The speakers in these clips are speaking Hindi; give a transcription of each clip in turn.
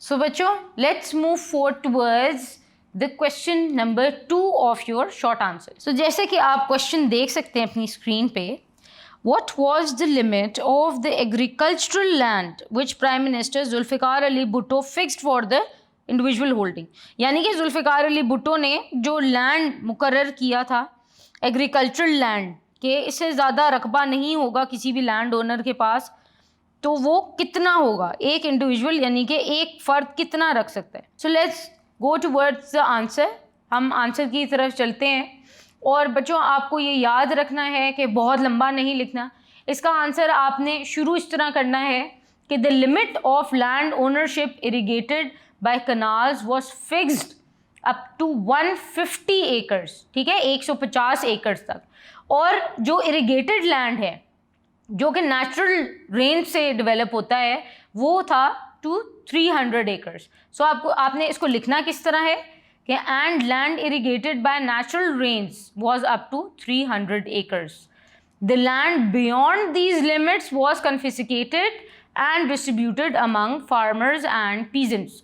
सो बच्चों, let's move forward towards the question number 2 of your short answer. So जैसे कि आप क्वेश्चन देख सकते हैं अपनी स्क्रीन पे, What was the limit of the agricultural land which Prime Minister Zulfikar Ali Bhutto fixed for the individual holding? यानी कि जुल्फ़िकार अली भुट्टो ने जो लैंड मुकर्रर किया था एग्रीकल्चरल लैंड के, इससे ज़्यादा रकबा नहीं होगा किसी भी लैंड ओनर के पास, तो वो कितना होगा? एक इंडिविजुअल यानी कि एक फ़र्द कितना रख सकता है? So let's go towards the answer. हम आंसर की तरफ चलते हैं। और बच्चों, आपको ये याद रखना है कि बहुत लंबा नहीं लिखना। इसका आंसर आपने शुरू इस तरह करना है कि the limit of land ownership irrigated by canals was fixed up to 150 acres. ठीक है, 150 एकर्स तक। और जो इरिगेटेड लैंड है जो कि नेचुरल रेन से डेवलप होता है वो था टू 300 एकर्स। सो आपने इसको लिखना किस तरह है कि and land irrigated by natural rains was up to 300 acres. The land beyond these limits was confiscated and distributed among farmers and peasants.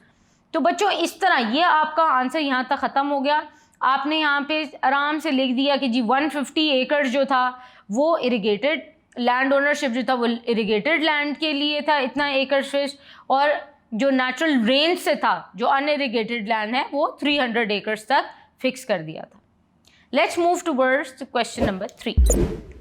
तो बच्चों, इस तरह ये आपका आंसर यहाँ तक ख़त्म हो गया। आपने यहाँ पे आराम से लिख दिया कि जी 150 एकड़ जो था वो इरिगेटेड लैंड ओनरशिप जो था वो इरिगेटेड लैंड के लिए था, इतना एकड़ फिश, और जो नेचुरल रेन से था, जो अनइरिगेटेड लैंड है, वो 300 एकर्स तक फिक्स कर दिया था। Let's move towards question number 3।